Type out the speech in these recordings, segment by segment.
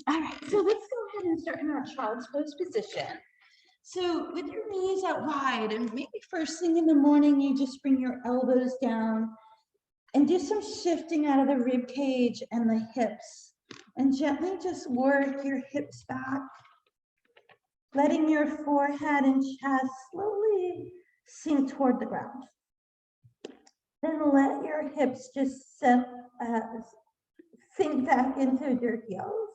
All right, so let's go ahead and start in our child's pose position. So with your knees out wide, and maybe first thing in the morning, you just bring your elbows down and do some shifting out of the rib cage and the hips, and gently just work your hips back, letting your forehead and chest slowly sink toward the ground. Then let your hips just sink back into your heels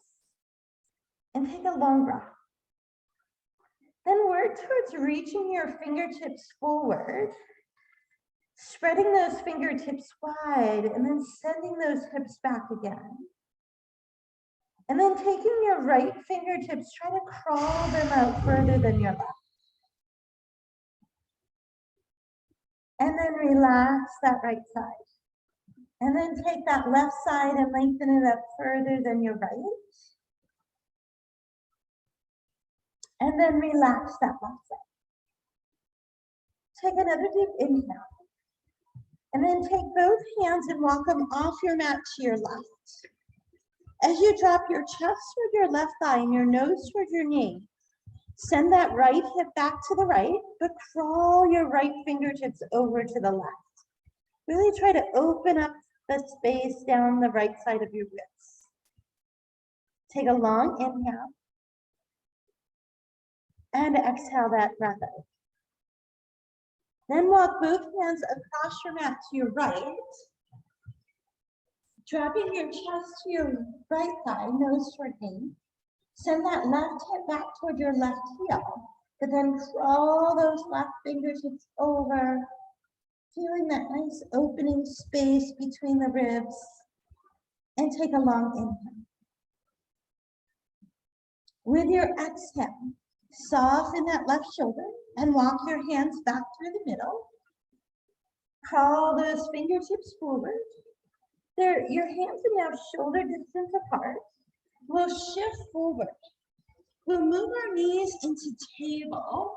and take a long breath. Then work towards reaching your fingertips forward, spreading those fingertips wide, and then sending those hips back again. And then taking your right fingertips, try to crawl them out further than your left. And then relax that right side. And then take that left side and lengthen it up further than your right. And then relax that left side. Take another deep inhale. And then take both hands and walk them off your mat to your left. As you drop your chest toward your left thigh and your nose toward your knee, send that right hip back to the right, but crawl your right fingertips over to the left. Really try to open up the space down the right side of your ribs. Take a long inhale. And exhale that breath out. Then walk both hands across your mat to your right, dropping your chest to your right thigh, nose toward knee. Send that left hip back toward your left heel, but then crawl those left fingertips over, feeling that nice opening space between the ribs, and take a long inhale. With your exhale, soften that left shoulder and walk your hands back through the middle. Crawl those fingertips forward. Your hands are now shoulder distance apart. We'll shift forward. We'll move our knees into table.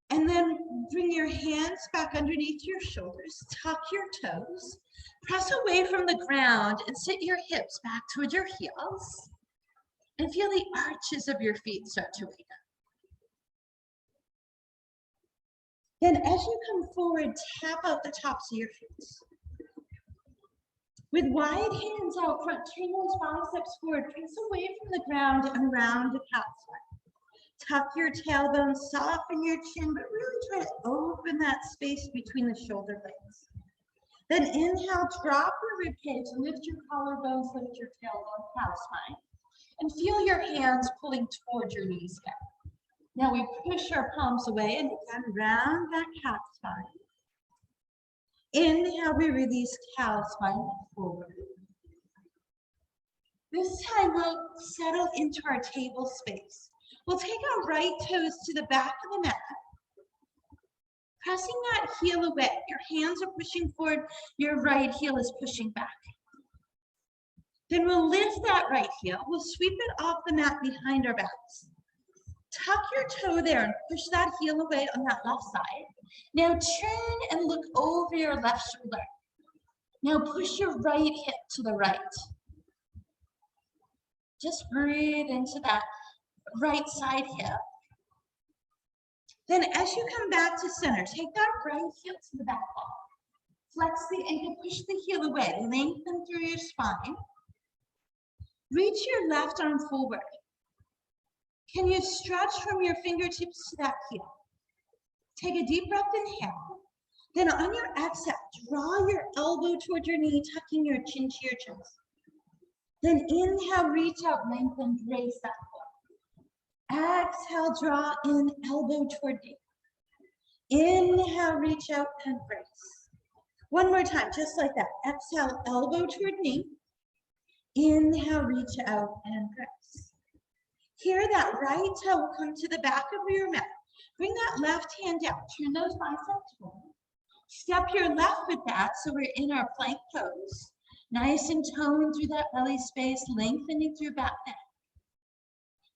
And then bring your hands back underneath your shoulders. Tuck your toes. Press away from the ground and sit your hips back toward your heels. And feel the arches of your feet start to wake up. Then as you come forward, tap out the tops of your feet. With wide hands out front, turn those biceps forward, press away from the ground and round the cat spine. Tuck your tailbone, soften your chin, but really try to open that space between the shoulder blades. Then inhale, drop your ribcage, lift your collarbones, lift your tailbone, cat spine, and feel your hands pulling towards your knees back. Now we push our palms away and again round that cat spine. Inhale, we release cow spine forward. This time we'll settle into our table space. We'll take our right toes to the back of the mat. Pressing that heel away. Your hands are pushing forward, your right heel is pushing back. Then we'll lift that right heel. We'll sweep it off the mat behind our backs. Tuck your toe there and push that heel away on that left side. Now turn and look over your left shoulder. Now push your right hip to the right. Just breathe into that right side hip. Then as you come back to center, take that right heel to the back wall. Flex the ankle, push the heel away, lengthen through your spine. Reach your left arm forward. Can you stretch from your fingertips to that heel? Take a deep breath, inhale. Then on your exhale, draw your elbow toward your knee, tucking your chin to your chest. Then inhale, reach out, lengthen, raise that foot. Exhale, draw in, elbow toward knee. Inhale, reach out and brace. One more time, just like that. Exhale, elbow toward knee. Inhale, reach out and brace. Here, that right toe will come to the back of your mat. Bring that left hand down. Turn those biceps forward. Step your left foot back so we're in our plank pose. Nice and toned through that belly space, lengthening through back neck.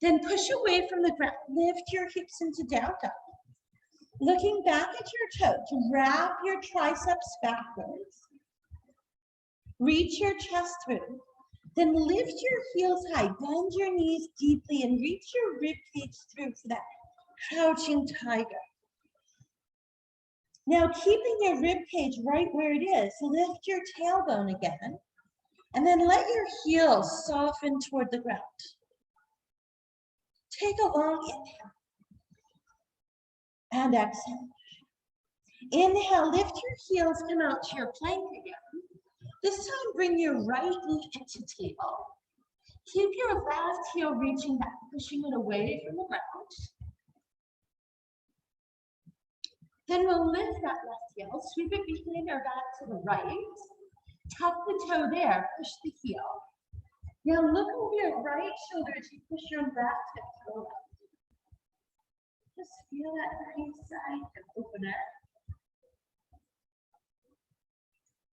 Then push away from the ground. Lift your hips into down dog. Looking back at your toes, wrap your triceps backwards. Reach your chest through. Then lift your heels high, bend your knees deeply, and reach your rib cage through for that crouching tiger. Now, keeping your rib cage right where it is, lift your tailbone again, and then let your heels soften toward the ground. Take a long inhale and exhale. Inhale, lift your heels, come out to your plank again. This time, bring your right knee into table. Keep your left heel reaching back, pushing it away from the ground. Then we'll lift that left heel, sweep it behind our back to the right. Tuck the toe there, push the heel. Now look over your right shoulder as you push your left hip to the left. Just feel that nice side and open it.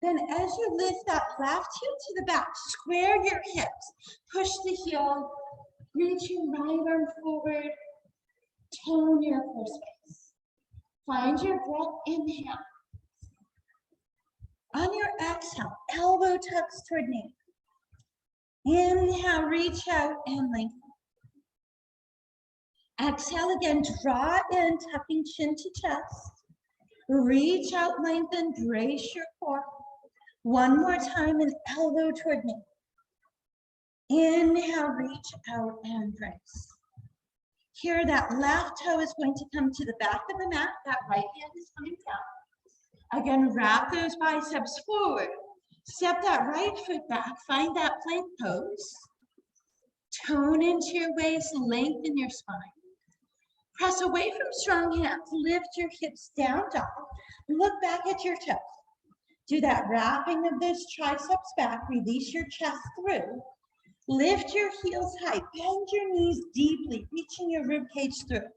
Then as you lift that left heel to the back, square your hips, push the heel, reach your right arm forward, tone your core space. Find your breath, inhale. On your exhale, elbow tucks toward knee. Inhale, reach out and lengthen. Exhale again, draw in, tucking chin to chest. Reach out, lengthen, brace your core. One more time, and elbow toward knee. Inhale, reach out and brace. Here, that left toe is going to come to the back of the mat. That right hand is coming down. Again, wrap those biceps forward. Step that right foot back. Find that plank pose. Tone into your waist, lengthen your spine. Press away from strong hands. Lift your hips down, dog. Look back at your toes. Do that wrapping of those triceps back. Release your chest through. Lift your heels high. Bend your knees deeply, reaching your rib cage through.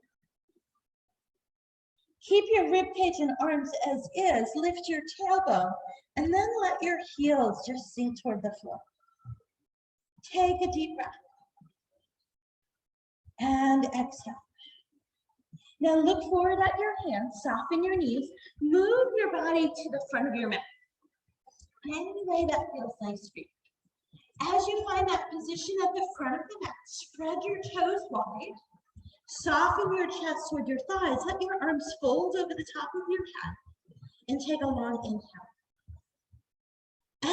Keep your rib cage and arms as is. Lift your tailbone, and then let your heels just sink toward the floor. Take a deep breath. And exhale. Now look forward at your hands, soften your knees, move your body to the front of your mat. Any way that feels nice for you. As you find that position at the front of the mat, spread your toes wide, soften your chest toward your thighs, let your arms fold over the top of your head, and take a long inhale.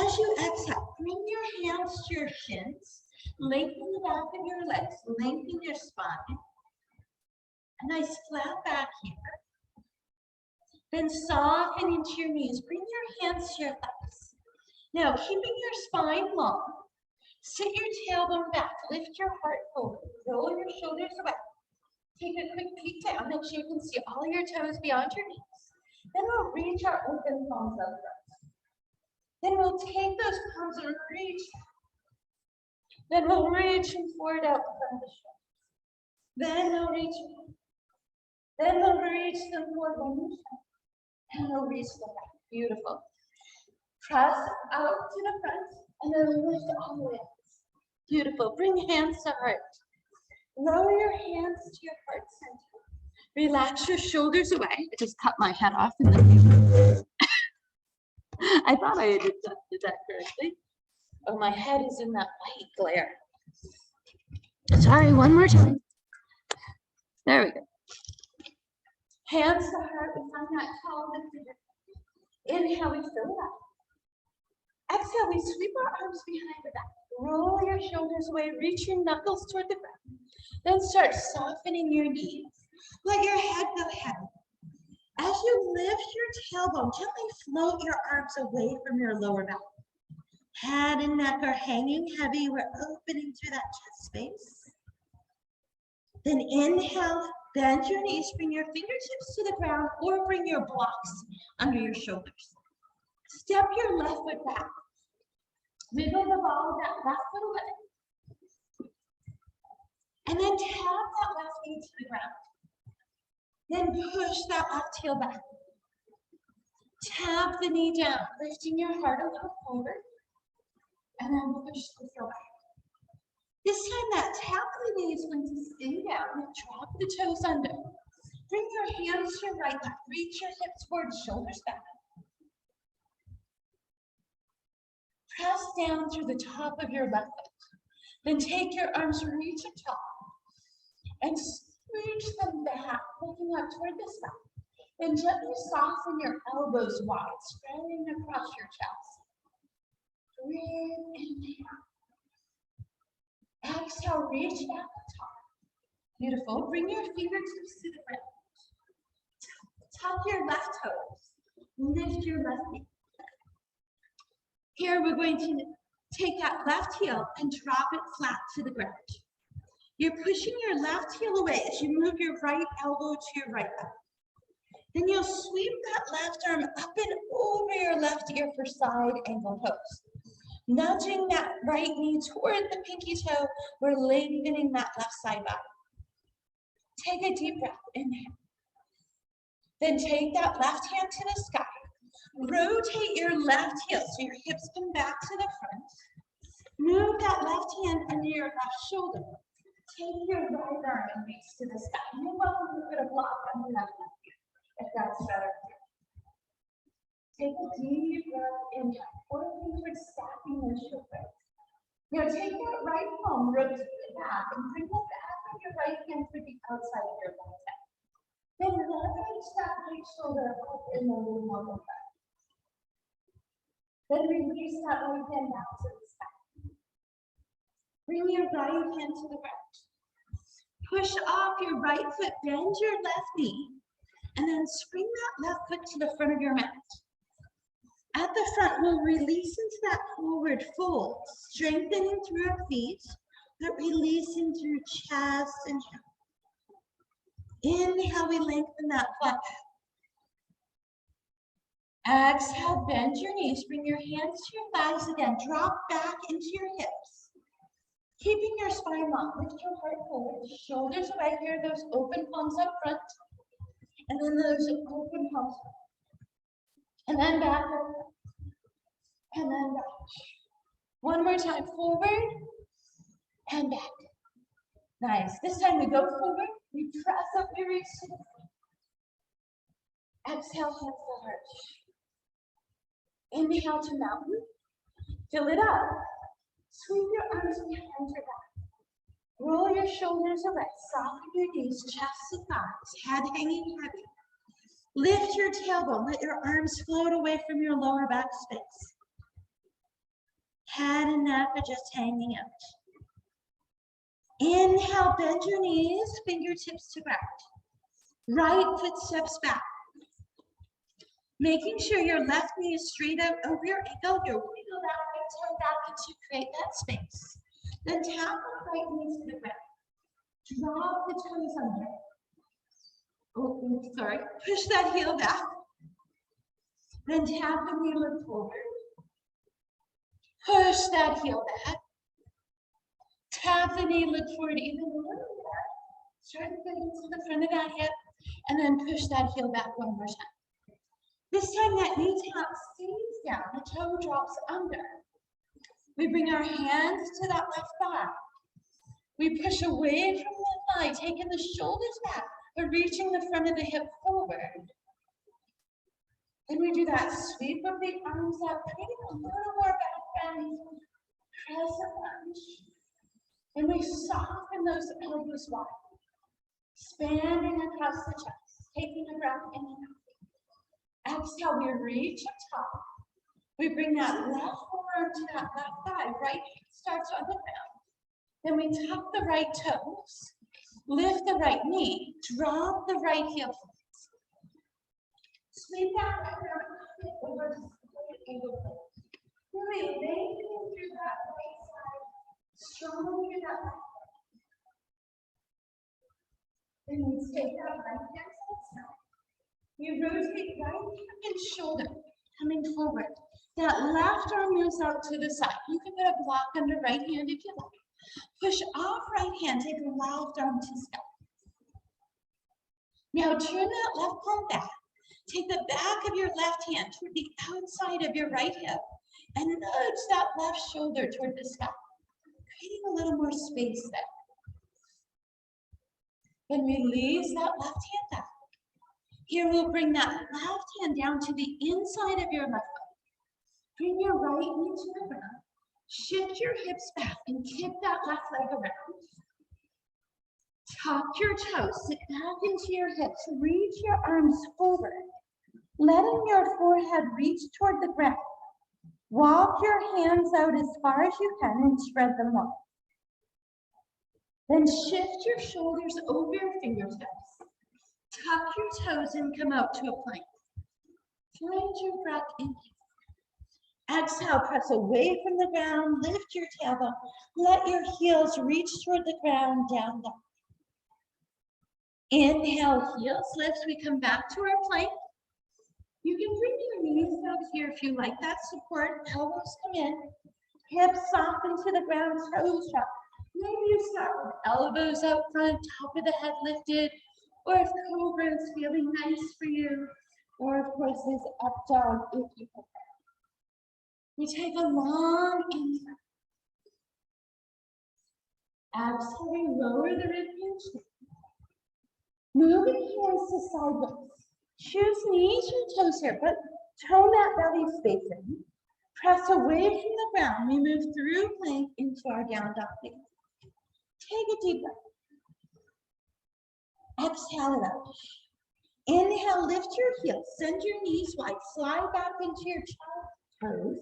As you exhale, bring your hands to your shins, lengthen the back of your legs, lengthen your spine. A nice flat back here. Then soften into your knees. Bring your hands to your thighs. Now, keeping your spine long, sit your tailbone back, lift your heart forward, roll your shoulders away. Take a quick peek down, make sure you can see all your toes beyond your knees. Then we'll reach our open palms up front. Then we'll take those palms and reach. Then we'll reach them forward out from the shoulders. Then we'll reach. Then we'll reach them forward one more time. And we'll reach them back. Beautiful. Press out to the front and then lift all the way up. Beautiful. Bring hands to heart. Lower your hands to your heart center. Relax your shoulders away. I just cut my head off in the I thought I had adjusted that correctly. Oh, my head is in that white glare. Sorry, one more time. There we go. Hands to heart. We find that tall lifted. Inhale, we fill it up. Exhale, we sweep our arms behind the back. Roll your shoulders away, reach your knuckles toward the ground. Then start softening your knees. Let your head go heavy. As you lift your tailbone, gently float your arms away from your lower back. Head and neck are hanging heavy. We're opening through that chest space. Then inhale, bend your knees, bring your fingertips to the ground or bring your blocks under your shoulders. Step your left foot back. Wiggle the ball of that left foot away. And then tap that left knee to the ground. Then push that left heel back. Tap the knee down, lifting your heart a little forward. And then push the heel back. This time that tap of the knee is going to stay down and drop the toes under. Bring your hands to your right leg. Reach your hips forward, shoulders back. Press down through the top of your left foot. Then take your arms, reach atop, and scooch them back, looking up toward the sky. Then gently soften your elbows wide, spreading across your chest. Breathe, inhale. Exhale, reach back to top. Beautiful. Bring your fingertips to the ground. Tuck your left toes. Lift your left knee. Here we're going to take that left heel and drop it flat to the ground. You're pushing your left heel away as you move your right elbow to your right leg. Then you'll sweep that left arm up and over your left ear for side ankle pose. Nudging that right knee toward the pinky toe, we're lengthening that left side body. Take a deep breath, inhale. Then take that left hand to the sky. Rotate your left heel so your hips come back to the front. Move that left hand under your left shoulder. Take your right arm and reach to the sky. You're welcome to put a block under that left ear, if that's better. Take a deep breath, inhale, working towards stacking those shoulders. Now take that right palm, rotate it back, and bring the back of your right hand to the outside of your left hand. Then leverage that right shoulder up in the normal back. Then release that right hand down to the sky. Bring your right hand to the ground. Push off your right foot, bend your left knee, and then spring that left foot to the front of your mat. At the front, we'll release into that forward fold, strengthening through our feet, but releasing through chest and hip. Inhale, we lengthen that butt. Exhale, bend your knees, bring your hands to your thighs again, drop back into your hips. Keeping your spine long, lift your heart forward, shoulders away here, those open palms up front, and then those open palms back. And then back, and then back. One more time, forward, and back. Nice, this time we go forward, we press up your reach to the front. Exhale, hands to heart. Inhale to mountain, fill it up. Sweep your arms behind your back. Roll your shoulders away, soften your knees, chest to thighs, head hanging heavy. Lift your tailbone, let your arms float away from your lower back space. Head and neck are just hanging out. Inhale, bend your knees, fingertips to ground. Right foot steps back. Making sure your left knee is straight out over your ankle, you'll wiggle that right toe back to create that space. Then tap the right knee to the ground. Drop the toes under. Oh, sorry. Push that heel back. Then tap the knee, look forward. Push that heel back. Tap the knee, look forward even a little bit. Start to get into the front of that hip, and then push that heel back one more time. This time that knee tap stays down, the toe drops under. We bring our hands to that left thigh. We push away from the thigh, taking the shoulders back, but reaching the front of the hip forward. Then we do that sweep of the arms out, creating a little more back bend, crescent lunge. And we soften those elbows wide, expanding across the chest, taking a breath in and out. Exhale, we reach up top. We bring that left forearm to that left thigh. Right hand starts on the ground. Then we tuck the right toes. Lift the right knee. Drop the right heel. Sweep that right arm over to the ankle. Really lengthening through that right side. Strong through that right. Then we take that right hand to the side. You rotate right hip and shoulder, coming forward. That left arm moves out to the side. You can put a block under right hand if you like. Push off right hand, take the left arm to sky. Now turn that left palm back. Take the back of your left hand toward the outside of your right hip and nudge that left shoulder toward the sky, creating a little more space there. Then release that left hand back. Here we'll bring that left hand down to the inside of your left foot. Bring your right knee to the ground. Shift your hips back and kick that left leg around. Tuck your toes, sit back into your hips, reach your arms forward, letting your forehead reach toward the ground. Walk your hands out as far as you can and spread them wide. Then shift your shoulders over your fingertips. Tuck your toes and come out to a plank. Find your breath in. Exhale, press away from the ground, lift your tailbone. Let your heels reach toward the ground, down, down. Inhale, heels lift. We come back to our plank. You can bring your knees out here if you like that support. Elbows come in. Hips soften to the ground, toes drop. Maybe you start with elbows out front, top of the head lifted, or if cobra is feeling nice for you, or of course this up dog if you prefer. We take a long inhale. Exhale, we lower the ribcage. Moving hands to sideways. Choose knees or toes here, but tone that belly space in. Press away from the ground. We move through plank into our down dog face. Take a deep breath. Exhale it out. Inhale, lift your heels. Send your knees wide. Slide back into your toes.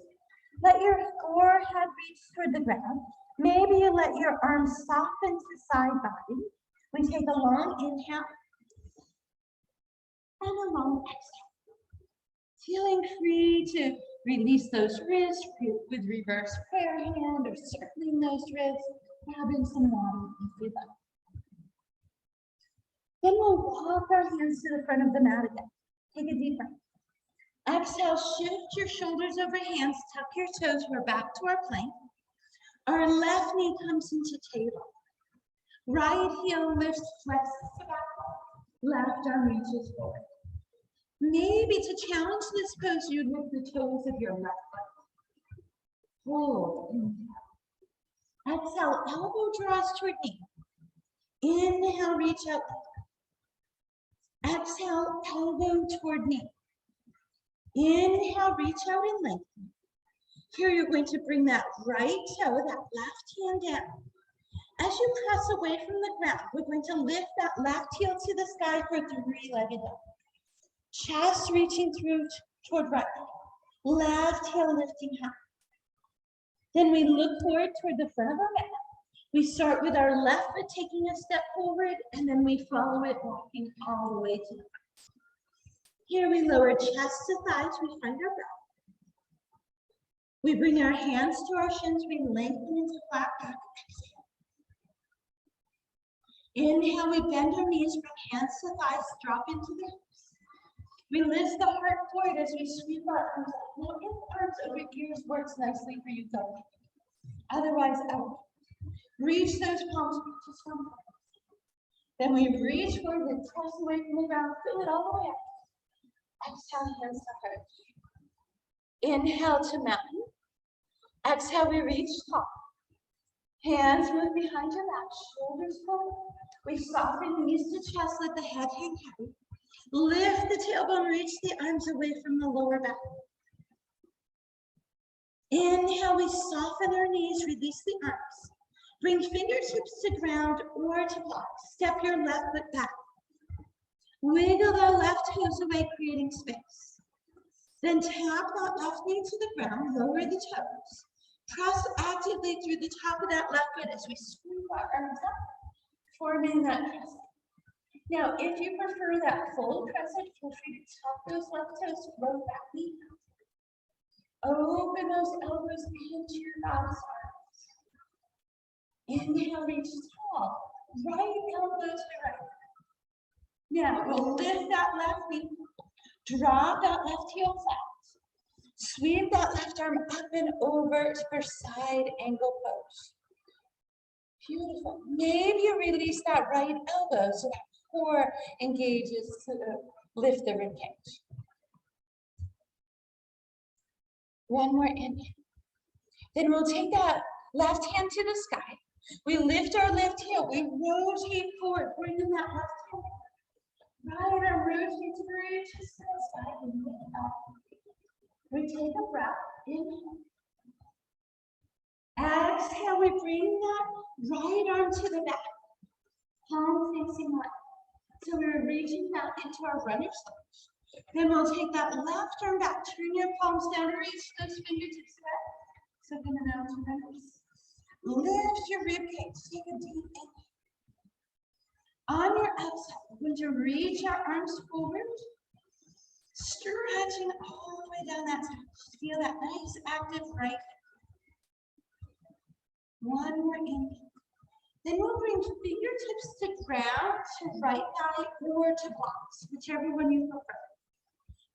Let your forehead reach toward the ground. Maybe you let your arms soften to side body. We take a long inhale and a long exhale. Feeling free to release those wrists with reverse prayer hand or circling those wrists, grabbing some water if you like. Then we'll walk our hands to the front of the mat again. Take a deep breath. Exhale, shift your shoulders over hands, tuck your toes. We're back to our plank. Our left knee comes into table. Right heel lifts, flexes to back. Left arm reaches forward. Maybe to challenge this pose, you lift the toes of your left foot. Hold. Inhale. Exhale, elbow draws toward knee. Inhale, reach out. Exhale, elbow toward knee. Inhale, reach out and lengthen. Here you're going to bring that right toe, that left hand down. As you press away from the ground, we're going to lift that left heel to the sky for three-legged dog. Chest reaching through toward right. Left heel lifting high. Then we look forward toward the front of our mat. We start with our left foot taking a step forward, and then we follow it walking all the way to the front. Here we lower chest to thighs, we find our breath. We bring our hands to our shins, we lengthen into flat back. Inhale, we bend our knees, bring hands to thighs, drop into the hips. We lift the heart forward as we sweep our arms up. Now, if arms over ears works nicely for you, go. Otherwise, out. Reach those palms to swim. Then we reach forward and toss away from the ground, fill it all the way up. Exhale, hands to heart. Inhale to mountain. Exhale, we reach top. Hands move behind your back, shoulders forward. We soften knees to chest, let the head hang heavy. Lift the tailbone, reach the arms away from the lower back. Inhale, we soften our knees, release the arms. Bring fingertips to ground or to block. Step your left foot back. Wiggle the left toes away, creating space. Then tap that left knee to the ground, lower the toes. Press actively through the top of that left foot as we scoop our arms up, forming that crescent. Now, if you prefer that full crescent, feel free to tuck those left toes, roll that knee out. Open those elbows into your box arms. Inhale, reach tall. Right elbows to right. Now, we'll lift that left knee, drop that left heel flat. Sweep that left arm up and over for side angle pose. Beautiful. Maybe you release that right elbow so that core engages to lift the rib cage. One more inhale. Then we'll take that left hand to the sky. We lift our left heel. We rotate forward, bringing that left hand. Right arm rotate to the reaches to the sky and lift up. We take a breath. Inhale. Exhale, we bring that right arm to the back. Palm facing up. So we're reaching out into our runner's lunge. Then we'll take that left arm back. Turn your palms down to reach those fingertips back. So coming out to runners. Lift your rib cage. Take a deep inhale. On your exhale, we're going to reach our arms forward. Stretching all the way down that side. Feel that nice active right hip. One more inhale. Then we'll bring fingertips to ground, to right thigh, or to blocks, whichever one you prefer.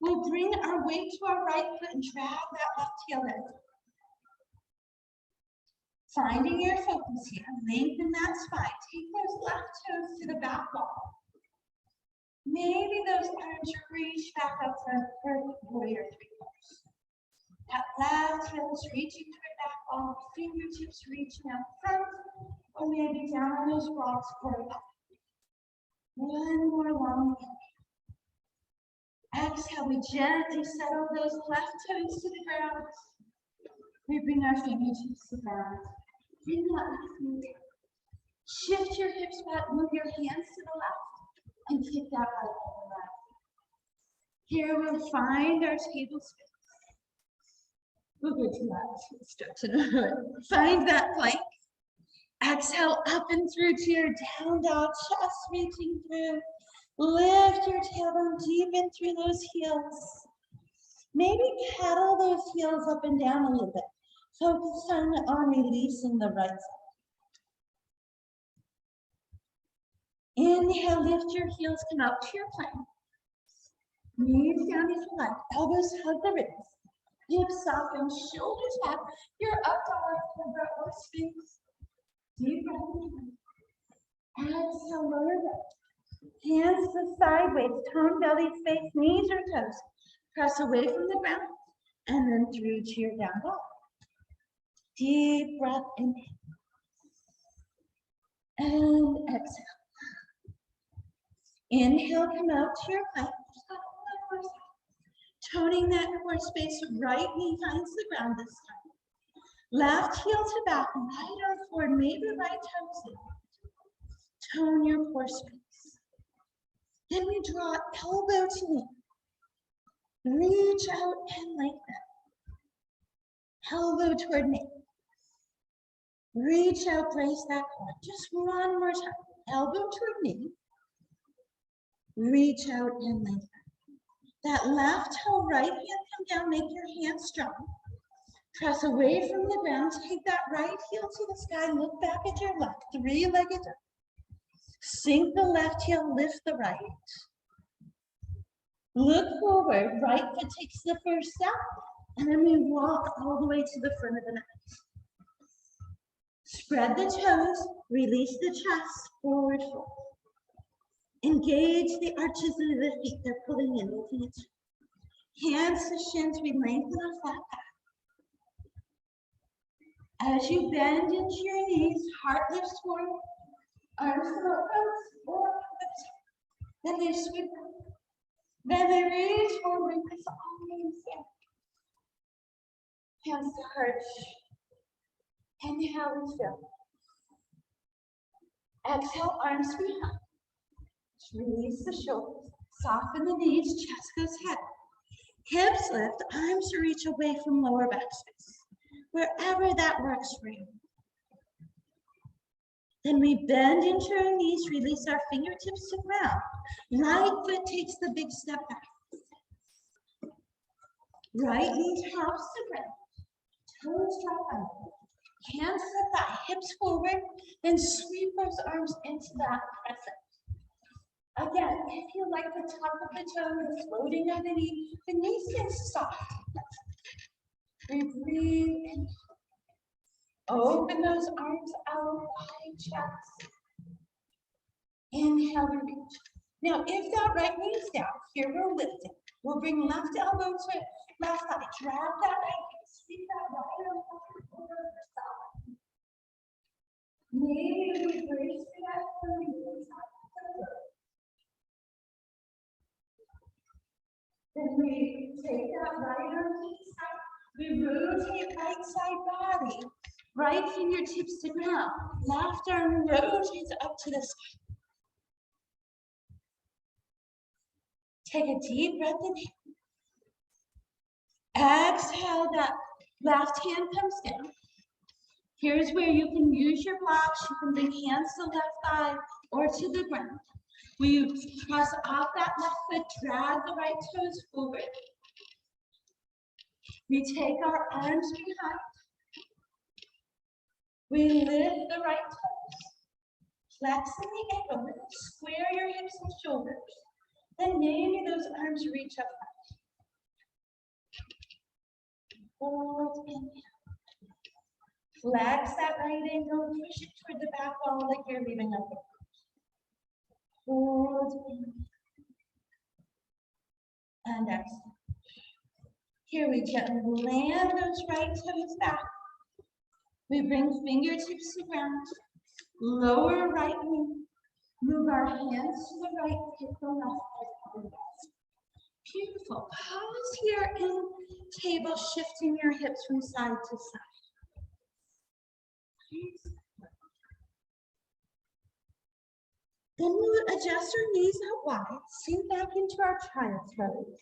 We'll bring our weight to our right foot and drag that left heel in. Finding your focus here, lengthen that spine. Take those left toes to the back wall. Maybe those arms reach back up for warrior three pose. That left heel is reaching to the back wall, fingertips reaching out front, or maybe down on those blocks for a back. One more long inhale. Exhale, we gently settle those left toes to the ground. We bring our fingertips to the ground. Bring that left knee down. Shift your hips back, move your hands to the left, and kick that right over left. Here we'll find our table space. We'll go to that stretch. Find that plank. Exhale up and through to your down dog, chest reaching through. Lift your tailbone deep in through those heels. Maybe pedal those heels up and down a little bit. Focus on releasing the right side. Inhale, lift your heels, come out to your plank. Knees down if you like, elbows hug the ribs. Hips soften, shoulders back. Your up dog, cobra or sphinx. Deep breath in. Exhale, lower back. Hands to sideways, tone belly space, knees or toes. Press away from the ground and then through to your down dog. Deep breath in and exhale. Inhale, come out to your plank. Toning that core space, right knee finds the ground this time. Left heel to back, right arm forward, maybe right toes in. Tone your core space. Then we draw elbow to knee. Reach out and lengthen. Elbow toward knee. Reach out, brace that core. Just one more time. Elbow toward knee. Reach out and lengthen. That left toe, right hand come down, make your hands strong. Press away from the ground, take that right heel to the sky, look back at your left, three-legged up. Sink the left heel, lift the right. Look forward, right foot takes the first step, and then we walk all the way to the front of the mat. Spread the toes, release the chest, forward fold. Engage the arches of the feet, they're pulling in, lifting it. Hands to shins, we lengthen our flat back. As you bend into your knees, heart lifts forward, arms to the front, or then they sweep up. Then they reach forward, press all the way down. Hands to heart. Inhale and fill. Exhale, arms behind. Release the shoulders, soften the knees, chest goes head. Hips lift, arms reach away from lower back space, wherever that works for you. Then we bend into our knees, release our fingertips to ground. Right foot takes the big step back. Right knee taps the ground. Toes drop under. Hands to the thigh, hips forward, then sweep those arms into that crescent. Again, if you like the top of the toes floating underneath, the knee stays soft. We breathe in. Open those arms out, wide chest. Inhale, we reach. Now, if that right knee is down, here we're lifting. We'll bring left elbow to left thigh. Drag that right knee, sweep that right arm over the side. Maybe we brace that for the inside. Then we take that right arm to the side, We rotate right side body, right fingertips to ground. Left arm rotates up to the sky. Take a deep breath in. Exhale, that left hand comes down. Here's where you can use your blocks. You can bring hands to the left thigh or to the ground. We press off that left foot, drag the right toes forward. We take our arms behind. We lift the right toes, flexing the ankle, square your hips and shoulders. Then maybe those arms reach up high. Hold inhale. Flex that right ankle, push it toward the back wall like you're leaving up. Hold inhale. And exhale. Here we gently land those right toes back. We bring fingertips to ground. Lower right knee. Move our hands to the right, hip the left. Beautiful. Pause here in table, shifting your hips from side to side. Then we'll adjust our knees out wide, sink back into our child's pose.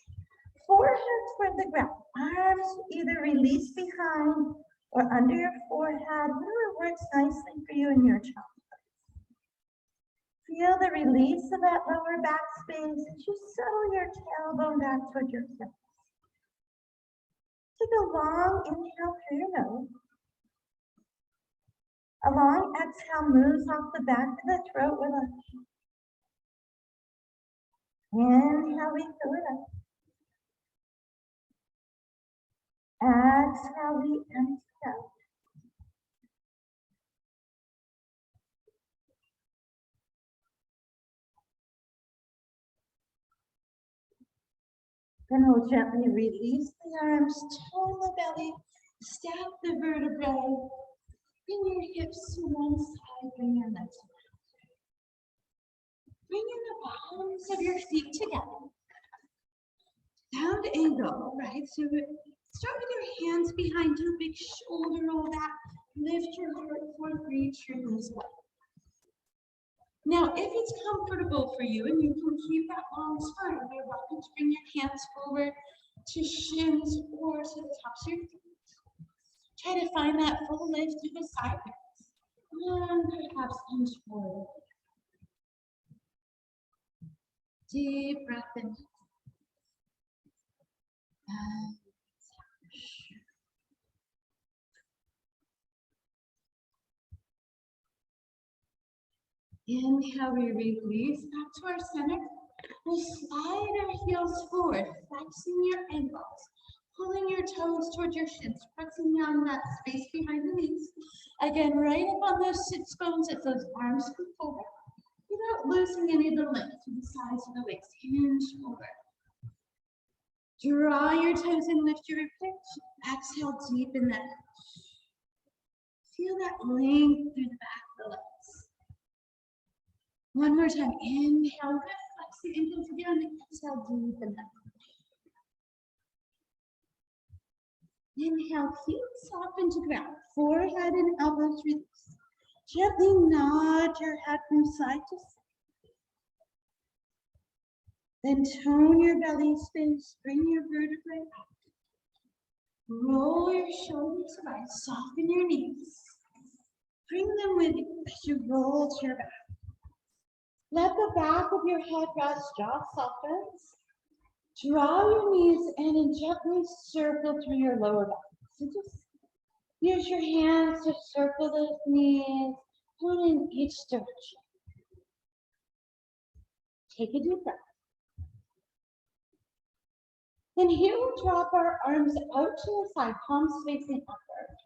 Forehead toward the ground, arms either release behind or under your forehead, whatever works nicely for you in your child. Feel the release of that lower back space as you settle your tailbone back toward your hips. Take a long inhale through your nose. A long exhale moves off the back of the throat with a inhale, we fill it up. Exhale, we empty out. Then we'll gently release the arms, tone the belly, stack the vertebrae, bring your hips to one side, bring your legs around. Bring in the palms of your feet together. Down angle, right? So start with your hands behind, do a big shoulder roll back, lift your heart forward, reach your knees up. Now, if it's comfortable for you and you can keep that long spine, you're welcome to bring your hands forward to shins or to the tops of your feet. Try to find that full lift through the side bends. And perhaps inch forward. Deep breath in. And inhale, we release back to our center. We'll slide our heels forward, flexing your ankles, pulling your toes towards your shins, pressing down that space behind the knees. Again, right up on those sits bones as those arms come forward, without losing any of the length to the sides of the waist. Hinge forward. Draw your toes and lift your hips. Exhale, deepen that. Feel that length through the back of the legs. One more time. Inhale, flex the ankles again. Exhale, deepen that. Inhale, heels soften to ground. Forehead and elbows release. Gently nod your head from side to side. Then tone your belly space, bring your vertebrae up. Roll your shoulders wide, soften your knees. Bring them with you as you roll to your back. Let the back of your head rest, jaw softens. Draw your knees in and gently circle through your lower back. So just use your hands to circle those knees, one in each direction. Take a deep breath. Then here we'll drop our arms out to the side, palms facing upward.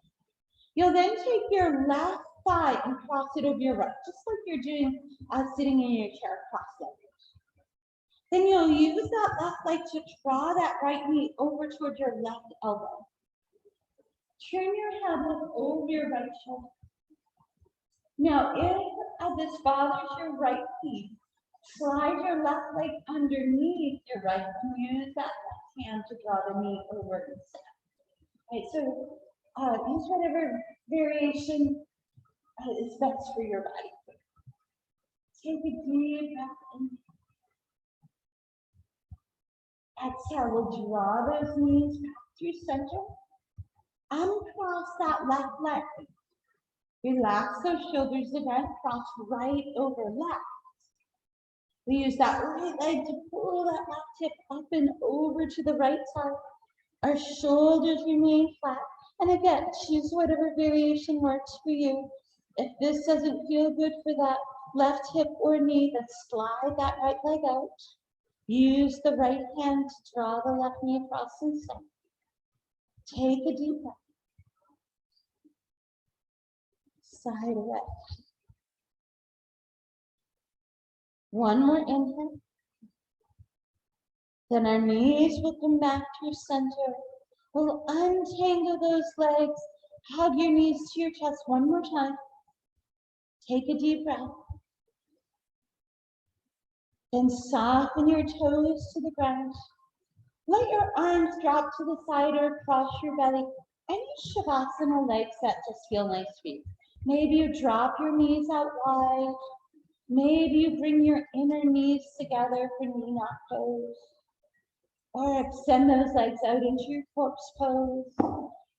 You'll then take your left thigh and cross it over your right, just like you're doing sitting in your chair cross-legged. Then you'll use that left leg to draw that right knee over toward your left elbow. Turn your head look over your right shoulder. Now, if this bothers your right knee, slide your left leg underneath your right and use that left hand to draw the knee over instead. Right, so use whatever variation is best for your body. Take a deep breath in. Exhale, we'll draw those knees back through center. Uncross that left leg. Relax those shoulders again, cross right over left. We use that right leg to pull that left hip up and over to the right side. Our shoulders remain flat. And again, choose whatever variation works for you. If this doesn't feel good for that left hip or knee, then slide that right leg out. Use the right hand to draw the left knee across and center. Take a deep breath. Side away. One more inhale. Then our knees will come back to center. We'll untangle those legs. Hug your knees to your chest one more time. Take a deep breath. Then soften your toes to the ground. Let your arms drop to the side or across your belly. Any Shavasana legs that just feel nice for you. Maybe you drop your knees out wide. Maybe you bring your inner knees together for knee knot pose. Or extend those legs out into your corpse pose,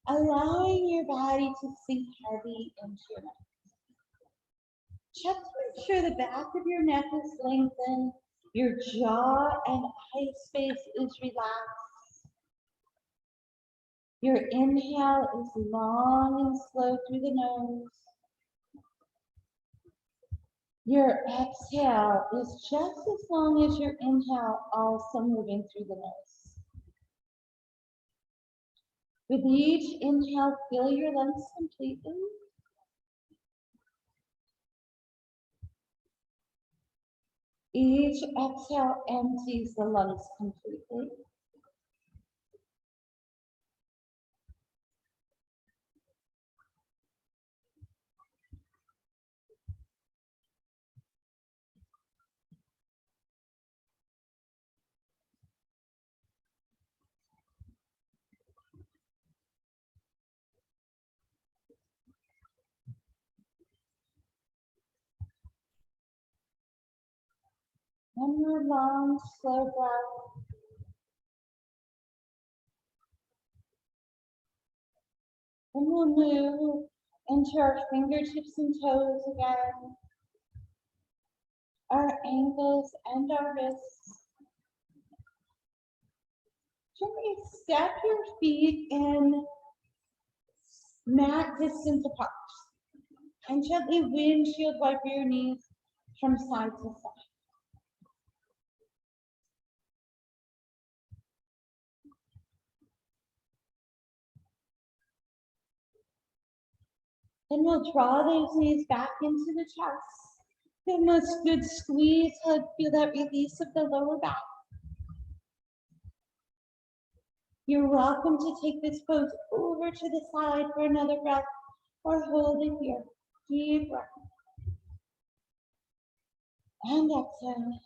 allowing your body to sink heavy into your neck. Check to make sure the back of your neck is lengthened, your jaw and eye space is relaxed. Your inhale is long and slow through the nose. Your exhale is just as long as your inhale, also moving through the nose. With each inhale, fill your lungs completely. Each exhale empties the lungs completely. One more long, slow breath. And we'll move into our fingertips and toes again, our ankles and our wrists. Gently step your feet in mat distance apart and gently windshield wipe your knees from side to side. Then we'll draw those knees back into the chest. Then let's good squeeze, hug, feel that release of the lower back. You're welcome to take this pose over to the side for another breath or hold it here. Deep breath. And exhale.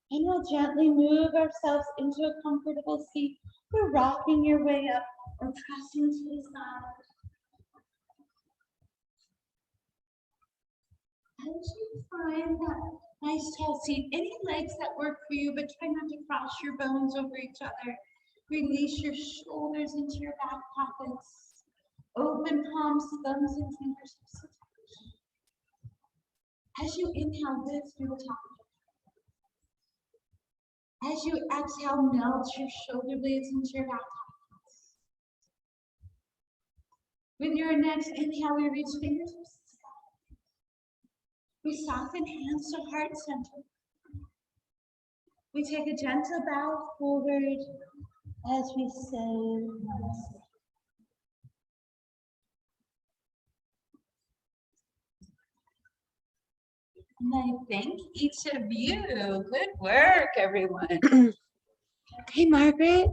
And we'll gently move ourselves into a comfortable seat. We're rocking your way up or pressing to the side. As you find that nice tall seat, any legs that work for you, but try not to cross your bones over each other. Release your shoulders into your back pockets. Open palms, thumbs, and fingertips. As you inhale, lift through the top of your head. As you exhale, melt your shoulder blades into your back pockets. With your next inhale, we reach fingertips to the sky. We soften hands to heart center. We take a gentle bow forward as we say namaste. And I thank each of you. Good work, everyone. Okay, Margaret.